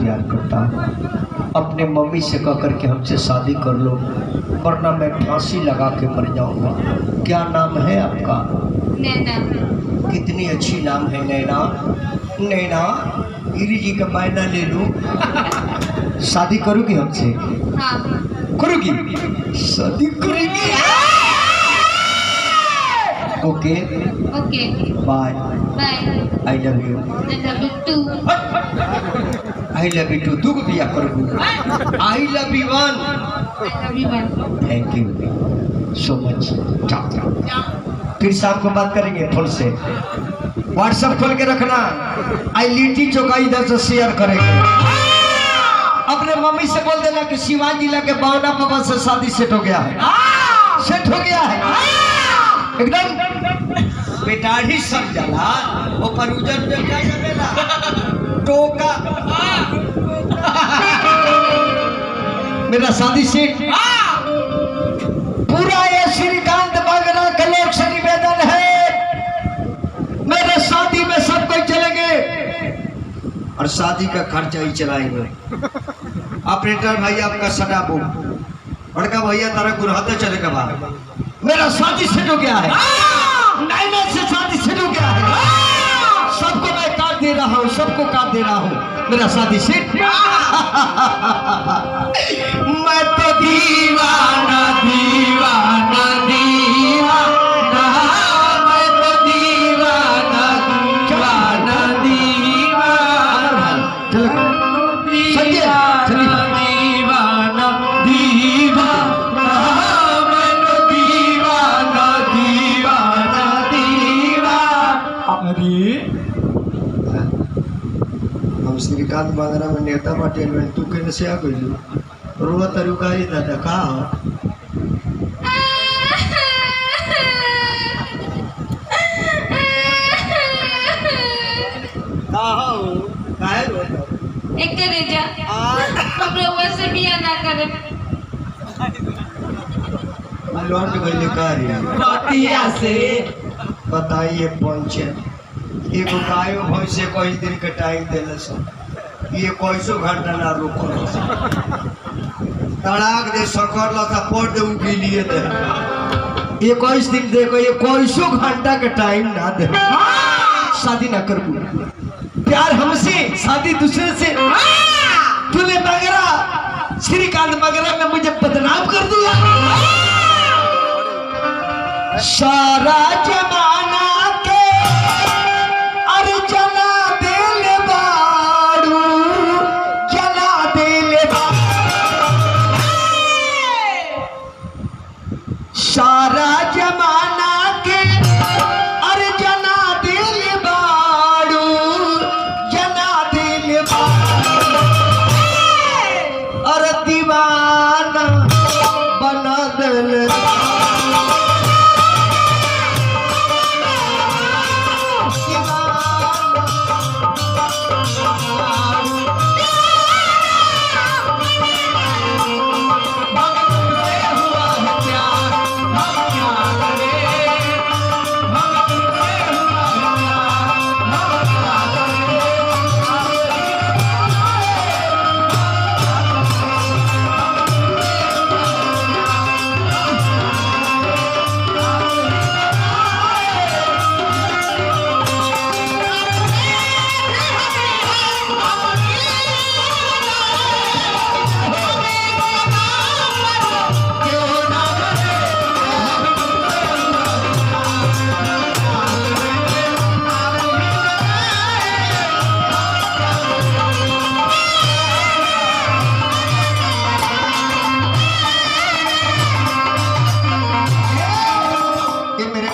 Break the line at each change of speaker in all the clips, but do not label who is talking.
प्यार करता हूँ। अपने मम्मी से कह कर के हमसे शादी कर लो, वरना मैं फांसी लगा के मर जाऊंगा। क्या नाम है आपका?
नैना।
कितनी अच्छी नाम है नैना। नैना, गिरी जी का बायना ले लूं। शादी करोगी हमसे?
हाँ।
करोगी? शादी करोगी? Okay
okay
bye.
Bye.
I love you.
I love you too.
I love you too. दो को बिया करोगी? I love you one.
I love you one.
Thank you so much. फिर शाम को बात करेंगे फोन से। व्हाट्सएप खोल के रखना। आई लिट्टी चोखा इधर से शेयर करेंगे। अपने मम्मी से बोल देना कि शिवाजी जिला के बावना बाबा से शादी सेट हो गया है। सेट हो गया है एकदम। बेटाढ़ी सब जला वो पर उजर उजर क्या जमेला टोका। मेरा शादी सेट। पूरा ये श्रीकांत बागरा कलेक्शन से निवेदन है, मेरे शादी में सब कोई चलेंगे और शादी का खर्चा ही चलाएंगे। ऑपरेटर भाई आपका सटा बुक, बड़का भैया तारा गुरहाते चलेगा बाहर। मेरा शादी सेट हो गया है। नैना से शादी सेट हो गया है। सबको मैं काट दे रहा हूँ, सबको काट दे रहा हूँ। मेरा शादी सेट। मैं तो दीवाना दीवाना दीवाना, मैं तो दीवाना दीवाना दीवाना। चलो संजय दीवाना दीवाना, मैं तो दीवाना दीवाना दीवाना। अरे हम श्रीकांत बागरा में नेता पटेल में तू के से आ गई रुआ तरुका ही दादा का
एक करे जा हम लोग से बिया ना करे।
लौट गई का से बताइए पहुंचे एगो गायो भैंस से कई दिन के टाइम देने से ये कैसो घंटा ना रुको तड़ाक दे सकर लता पड़ दे उनके लिए दे 21 दिन देखो ये कैसो घंटा के टाइम ना दे। शादी ना कर प्यार हमसे शादी दूसरे से। तूने बगरा श्रीकांत बगरा में मुझे बदनाम कर दिया। सारा जमाना के अरे जना दिल बाड़ू, जना दिल सारा जमाना के अरे जना दिल बाड़ू, जना दिल अरे दीवाना बना दिल।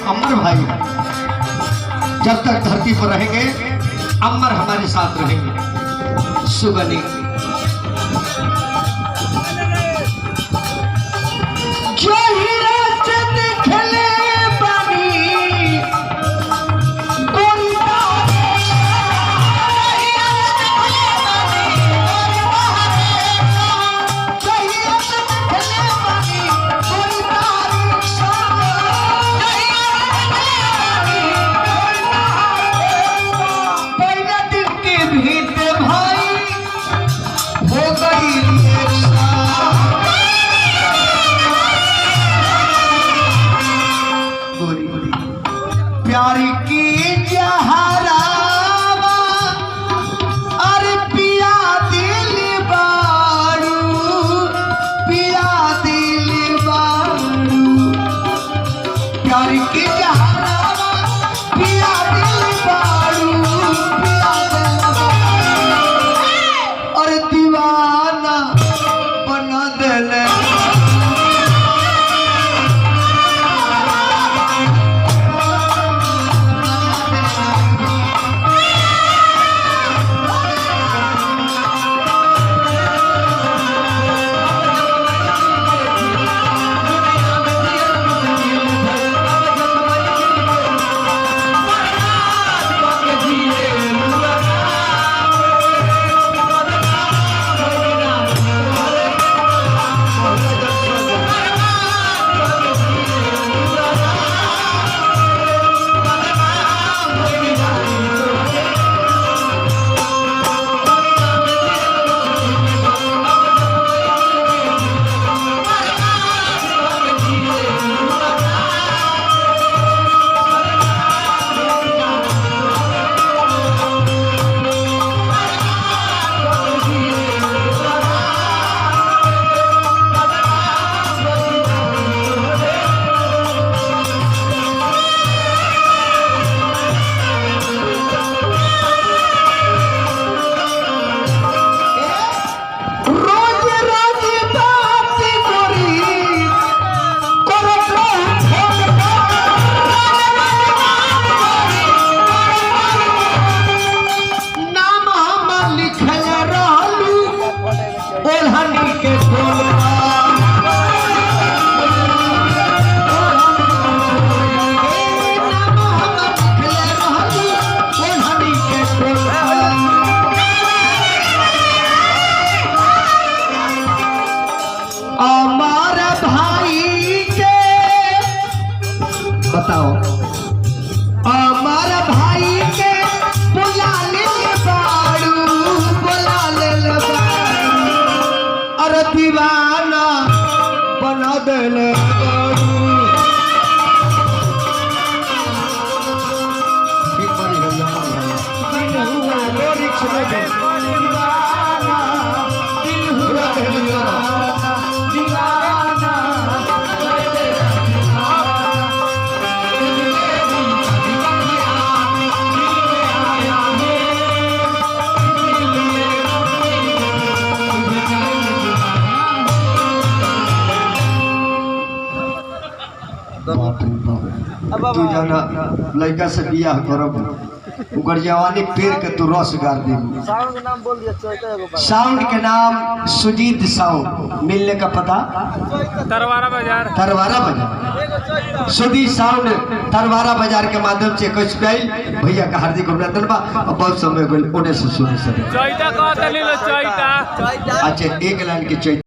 अमर भाई जब तक धरती पर रहेंगे अमर हमारे साथ रहेंगे। सुगनी जो हीरा से दिखले बानी देले बारू ठीक पड़ी गया लिरिक्स में दे पूरा कह दिया तू जाना लड़का से बियाह करब उकर जवानी पेड़ के तू रस गार दी।
साउंड के नाम बोल दिया चोइता
साउंड के नाम सुजीत साउंड, मिलने का पता
तरवारा बाजार
सुधी साउंड तरवारा बाजार के माध्यम से कुछ भैया का हार्दिक अभिनंदन बा। बहुत समय उन्हें से सुने
चोइता कहत लीलो चोइता
अच्छा एक लाइन की चोइता